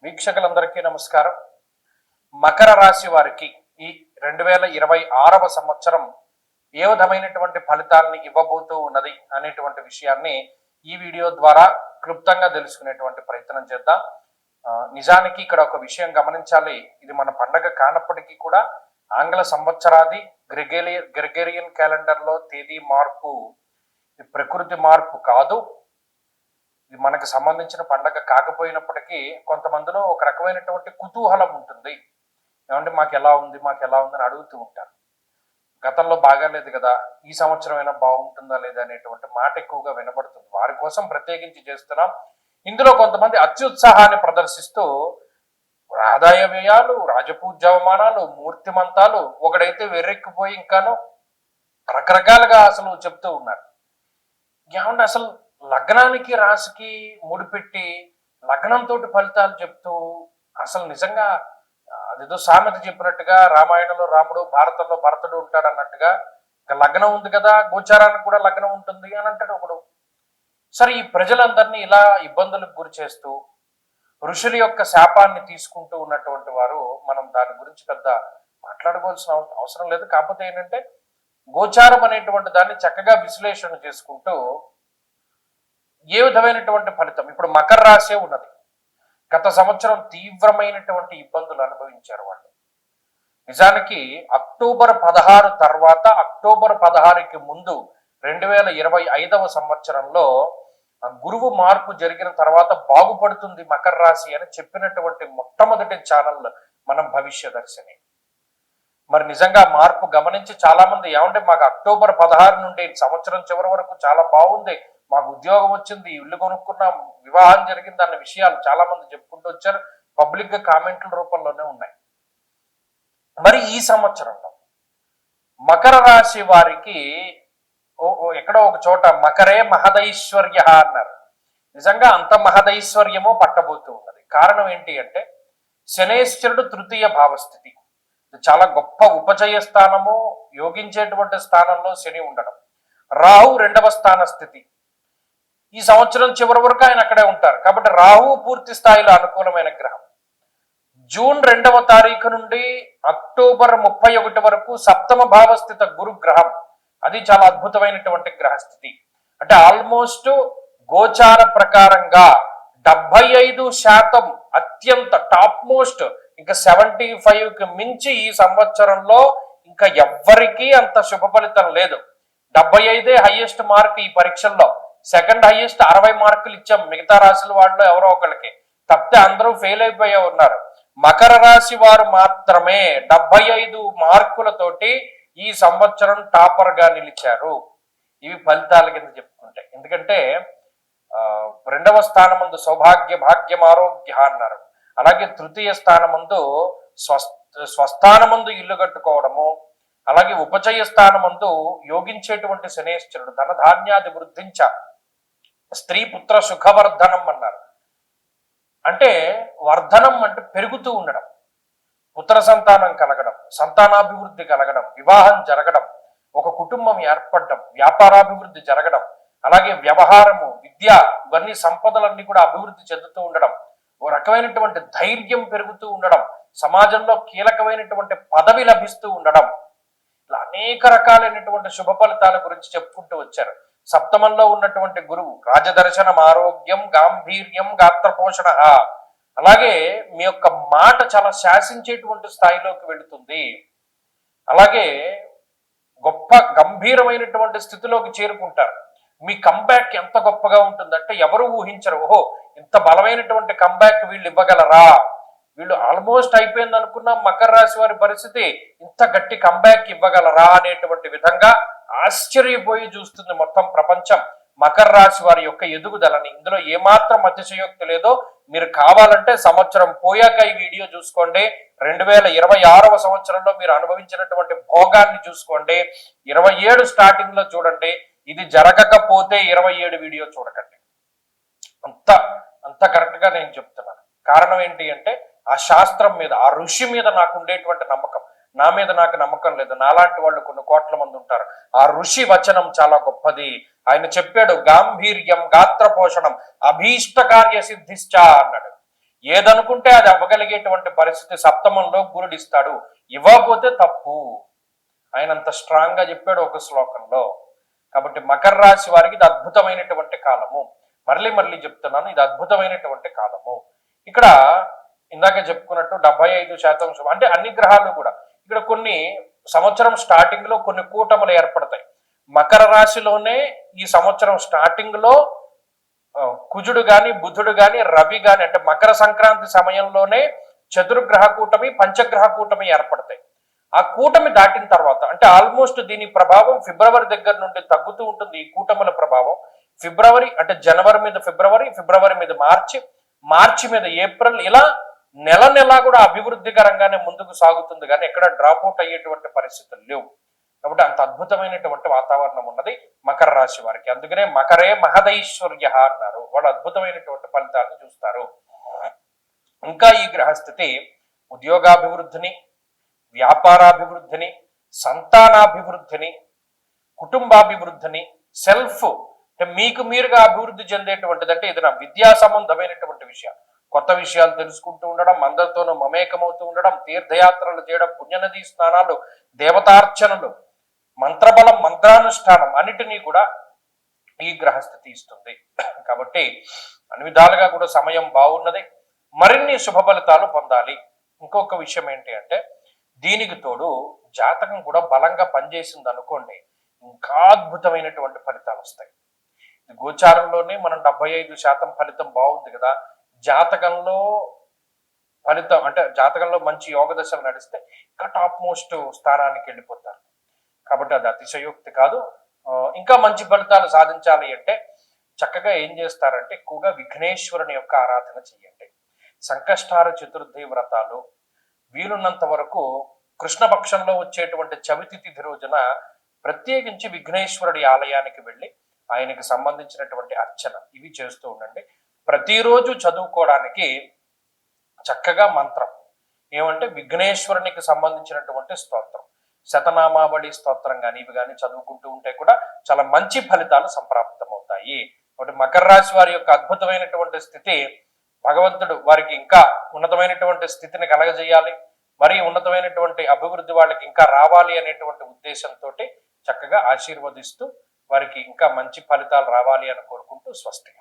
వీక్షకులందరికీ నమస్కారం. మకర రాశి వారికి ఈ 2026వ సంవత్సరం ఏ విధమైనటువంటి ఫలితాలని ఇవ్వబోతూ ఉన్నది అనేటువంటి విషయాన్ని ఈ వీడియో ద్వారా క్లుప్తంగా తెలుసుకునేటువంటి ప్రయత్నం చేద్దాం. నిజానికి ఇక్కడ ఒక విషయం గమనించాలి. ఇది మన పండగ కానప్పటికీ కూడా ఆంగ్ల సంవత్సరాది గ్రెగేరియన్ క్యాలెండర్లో తేదీ మార్పు ప్రకృతి మార్పు కాదు. ఇది మనకు సంబంధించిన పండగ కాకపోయినప్పటికీ కొంతమందిలో ఒక రకమైనటువంటి కుతూహలం ఉంటుంది. ఏమంటే మాకు ఎలా ఉంది అని అడుగుతూ ఉంటారు. గతంలో బాగాలేదు కదా, ఈ సంవత్సరం అయినా బాగుంటుందా లేదా అనేటువంటి మాట ఎక్కువగా వినబడుతుంది. వారి కోసం ప్రత్యేకించి చేస్తున్నాం. ఇందులో కొంతమంది అత్యుత్సాహాన్ని ప్రదర్శిస్తూ ఆదాయ వ్యయాలు, రాజపూజ్యవమానాలు, మూర్తిమంతాలు, ఒకడైతే వెర్రెక్కిపోయి ఇంకాను రకరకాలుగా అసలు చెప్తూ ఉన్నారు. ఏమంటే అసలు లగ్నానికి రాశికి ముడిపెట్టి లగ్నంతో ఫలితాలు చెప్తూ అసలు నిజంగా అదేదో సామెత చెప్పినట్టుగా రామాయణంలో రాముడు, భారతంలో భరతుడు ఉంటాడు అన్నట్టుగా ఇంకా లగ్నం ఉంది కదా, గోచారానికి కూడా లగ్నం ఉంటుంది అని అంటాడు ఒకడు. సరే, ఈ ప్రజలందరినీ ఇలా ఇబ్బందులకు గురి చేస్తూ ఋషుల యొక్క శాపాన్ని తీసుకుంటూ ఉన్నటువంటి వారు, మనం దాని గురించి పెద్ద మాట్లాడుకోవాల్సిన అవసరం లేదు. కాకపోతే ఏంటంటే గోచారం అనేటువంటి దాన్ని చక్కగా విశ్లేషణ చేసుకుంటూ ఏ విధమైనటువంటి ఫలితం, ఇప్పుడు మకర రాశి ఉన్నది. గత సంవత్సరం తీవ్రమైనటువంటి ఇబ్బందులు అనుభవించారు వాళ్ళు. నిజానికి అక్టోబర్ 16 తర్వాత, అక్టోబర్ 16కి ముందు 2025వ సంవత్సరంలో గురువు మార్పు జరిగిన తర్వాత బాగుపడుతుంది మకర రాశి అని చెప్పినటువంటి మొట్టమొదటి ఛానల్ మనం భవిష్యదర్శిని. మరి నిజంగా మార్పు గమనించి చాలా మంది ఏమంటే మాకు అక్టోబర్ 16 నుండి సంవత్సరం చివరి వరకు చాలా బాగుంది, మాకు ఉద్యోగం వచ్చింది, ఇల్లు కొనుక్కున్నాం, వివాహం జరిగింది అన్న విషయాలు చాలా మంది చెప్పుకుంటూ వచ్చారు. పబ్లిక్ గా కామెంట్ల రూపంలోనే ఉన్నాయి. మరి ఈ సంవత్సరంలో మకర రాశి వారికి ఎక్కడో ఒక చోట మకరే మహదైశ్వర్య అన్నారు. నిజంగా అంత మహదైశ్వర్యమో పట్టబోతూ ఉన్నది. కారణం ఏంటి అంటే శనేశ్వరుడు తృతీయ భావస్థితి, చాలా గొప్ప ఉపచయ స్థానము, యోగించేటువంటి స్థానంలో శని ఉండడం. రాహు 2వ స్థాన స్థితి. ఈ సంవత్సరం చివరి వరకు ఆయన అక్కడే ఉంటారు. కాబట్టి రాహు పూర్తి స్థాయిలో అనుకూలమైన గ్రహం. జూన్ 2వ తారీఖు నుండి అక్టోబర్ 31 వరకు 7వ భావస్థిత గురు గ్రహం. అది చాలా అద్భుతమైనటువంటి గ్రహస్థితి. అంటే ఆల్మోస్ట్ గోచార ప్రకారంగా 75% అత్యంత టాప్ మోస్ట్, ఇంకా 75కి మించి ఈ సంవత్సరంలో ఇంకా ఎవ్వరికీ అంత శుభ ఫలితం లేదు. 75 హైయెస్ట్ మార్క్ ఈ పరీక్షల్లో. సెకండ్ హైయెస్ట్ 60 మార్కులు ఇచ్చాం మిగతా రాశుల వాళ్ళు ఎవరో ఒకరికి, తప్పితే అందరూ ఫెయిల్ అయిపోయే ఉన్నారు. మకర రాశి వారు మాత్రమే 75 మార్కులతోటి ఈ సంవత్సరం టాపర్ గా నిలిచారు. ఇవి ఫలితాల కింద చెప్పుకుంటే. ఎందుకంటే 2వ స్థానమందు సౌభాగ్య, భాగ్యం, ఆరోగ్య అన్నారు. అలాగే తృతీయ స్థానమందు స్వస్థానమందు ఇల్లు కట్టుకోవడము, అలాగే ఉపచయ స్థానమందు యోగించేటువంటి శనేశ్వరుడు ధనధాన్యాది వృద్ధించ, స్త్రీ పుత్ర సుఖవర్ధనం అన్నారు. అంటే వర్ధనం అంటే పెరుగుతూ ఉండడం, పుత్ర సంతానం కలగడం, సంతానాభివృద్ధి కలగడం, వివాహం జరగడం, ఒక కుటుంబం ఏర్పడడం, వ్యాపారాభివృద్ధి జరగడం, అలాగే వ్యవహారము, విద్య, ఇవన్నీ సంపదలన్నీ కూడా అభివృద్ధి చెందుతూ ఉండడం, ఓ రకమైనటువంటి ధైర్యం పెరుగుతూ ఉండడం, సమాజంలో కీలకమైనటువంటి పదవి లభిస్తూ ఉండడం, ఇలా అనేక రకాలైనటువంటి శుభ ఫలితాల గురించి చెప్పుకుంటూ వచ్చారు. సప్తమంలో ఉన్నటువంటి గురువు రాజదర్శనం, ఆరోగ్యం, గాంభీర్యం, గాత్రపోషణ, అలాగే మీ యొక్క మాట చాలా శాసించేటువంటి స్థాయిలోకి వెళుతుంది. అలాగే గొప్ప గంభీరమైనటువంటి స్థితిలోకి చేరుకుంటారు. మీ కంబ్యాక్ ఎంత గొప్పగా ఉంటుందంటే ఎవరు ఊహించరు. ఓహో, ఇంత బలమైనటువంటి కంబ్యాక్ వీళ్ళు ఇవ్వగలరా, వీళ్ళు ఆల్మోస్ట్ అయిపోయింది అనుకున్న మకర రాశి వారి పరిస్థితి ఇంత గట్టి కంబ్యాక్ ఇవ్వగలరా అనేటువంటి విధంగా ఆశ్చర్యపోయి చూస్తుంది మొత్తం ప్రపంచం మకర రాశి వారి యొక్క ఎదుగుదలని. ఇందులో ఏమాత్రం అతిశయోక్తి లేదో. మీరు కావాలంటే సంవత్సరం పోయాక ఈ వీడియో చూసుకోండి. 2026వ సంవత్సరంలో మీరు అనుభవించినటువంటి భోగాన్ని చూసుకోండి. 27 స్టార్టింగ్ లో చూడండి. ఇది జరగకపోతే 27 వీడియో చూడకండి. అంత కరెక్ట్ గా నేను చెప్తున్నాను. కారణం ఏంటి అంటే ఆ శాస్త్రం మీద, ఆ ఋషి మీద నాకు ఉండేటువంటి నమ్మకం. నా మీద నాకు నమ్మకం లేదు. నాలాంటి వాళ్ళు కొన్ని కోట్ల మంది ఉంటారు. ఆ ఋషి వచనం చాలా గొప్పది. ఆయన చెప్పాడు, గాంభీర్యం, గాత్రపోషణం, అభీష్ట కార్య సిద్ధిశ్చ అన్నాడు. ఏదనుకుంటే అది అవ్వగలిగేటువంటి పరిస్థితి సప్తమంలో గురుడు ఇస్తాడు. ఇవ్వకపోతే తప్పు. ఆయన అంత స్ట్రాంగ్ గా చెప్పాడు ఒక శ్లోకంలో. కాబట్టి మకర రాశి వారికి ఇది అద్భుతమైనటువంటి కాలము. మళ్ళీ మళ్ళీ చెప్తున్నాను, ఇది అద్భుతమైనటువంటి కాలము. ఇక్కడ ఇందాక చెప్పుకున్నట్టు 75% అంటే అన్ని గ్రహాలు కూడా ఇక్కడ కొన్ని సంవత్సరం స్టార్టింగ్ లో కొన్ని కూటములు ఏర్పడతాయి. మకర రాశిలోనే ఈ సంవత్సరం స్టార్టింగ్ లో కుజుడు గాని బుధుడు గాని రవి గాని అంటే మకర సంక్రాంతి సమయంలోనే చతుర్గ్రహ కూటమి పంచగ్రహ కూటమి ఏర్పడతాయి. ఆ కూటమి దాటిన తర్వాత అంటే ఆల్మోస్ట్ దీని ప్రభావం ఫిబ్రవరి దగ్గర నుండి తగ్గుతూ ఉంటుంది. ఈ కూటముల ప్రభావం ఫిబ్రవరి అంటే జనవరి మీద ఫిబ్రవరి, ఫిబ్రవరి మీద మార్చి, మార్చి మీద ఏప్రిల్, ఇలా నెల నెలా కూడా అభివృద్ధికరంగానే ముందుకు సాగుతుంది కానీ ఎక్కడ డ్రాప్ అవుట్ అయ్యేటువంటి పరిస్థితులు లేవు. కాబట్టి అంత అద్భుతమైనటువంటి వాతావరణం ఉన్నది మకర రాశి వారికి. అందుకనే మకరే మహదైశ్వర్య అన్నారు. వాళ్ళు అద్భుతమైనటువంటి ఫలితాలను చూస్తారు. ఇంకా ఈ గ్రహస్థితి ఉద్యోగాభివృద్ధిని, వ్యాపారాభివృద్ధిని, సంతానాభివృద్ధిని, కుటుంబాభివృద్ధిని, సెల్ఫ్ అంటే మీకు మీరుగా అభివృద్ధి చెందేటువంటిది. అంటే ఇది నా విద్యా సంబంధమైనటువంటి విషయాలు, కొత్త విషయాలు తెలుసుకుంటూ ఉండడం, అందరితోనూ మమేకమవుతూ ఉండడం, తీర్థయాత్రలు చేయడం, పుణ్యనదీ స్నానాలు, దేవతార్చనలు, మంత్రబలం, మంత్రానుష్ఠానం అన్నిటినీ కూడా ఈ గ్రహస్థితి ఇస్తుంది. కాబట్టి అన్ని విధాలుగా కూడా సమయం బాగున్నది. మరిన్ని శుభ ఫలితాలు పొందాలి. ఇంకొక విషయం ఏంటి అంటే దీనికి తోడు జాతకం కూడా బలంగా పనిచేసింది అనుకోండి, ఇంకా అద్భుతమైనటువంటి ఫలితాలు వస్తాయి. గోచారంలోనే మనం 75% ఫలితం బాగుంది కదా, జాతకంలో ఫలితం అంటే జాతకంలో మంచి యోగ దశలు నడిస్తే ఇంకా టాప్ మోస్ట్ స్థానానికి వెళ్ళిపోతారు. కాబట్టి అది అతిశయోక్తి కాదు. ఇంకా మంచి ఫలితాలు సాధించాలి అంటే చక్కగా ఏం చేస్తారంటే ఎక్కువగా విఘ్నేశ్వరుని యొక్క ఆరాధన చేయండి. సంకష్టార చతుర్థి వ్రతాలు వీలున్నంత వరకు కృష్ణపక్షంలో వచ్చేటువంటి చవితి తిథి రోజున ప్రత్యేకించి విఘ్నేశ్వరుడి ఆలయానికి వెళ్ళి ఆయనకి సంబంధించినటువంటి అర్చన ఇవి చేస్తూ ఉండండి. ప్రతిరోజు చదువుకోవడానికి చక్కగా మంత్రం ఏమంటే విఘ్నేశ్వరునికి సంబంధించినటువంటి స్తోత్రం, శతనామావళి స్తోత్రం కానీ ఇవి కానీ చదువుకుంటూ ఉంటే కూడా చాలా మంచి ఫలితాలు సంప్రాప్తం అవుతాయి. కాబట్టి మకర రాశి వారి యొక్క అద్భుతమైనటువంటి స్థితి భగవంతుడు వారికి ఇంకా ఉన్నతమైనటువంటి స్థితిని కలగజేయాలి, మరి ఉన్నతమైనటువంటి అభివృద్ధి వాళ్ళకి ఇంకా రావాలి అనేటువంటి ఉద్దేశంతో చక్కగా ఆశీర్వదిస్తూ వారికి ఇంకా మంచి ఫలితాలు రావాలి అని కోరుకుంటూ స్వస్తి.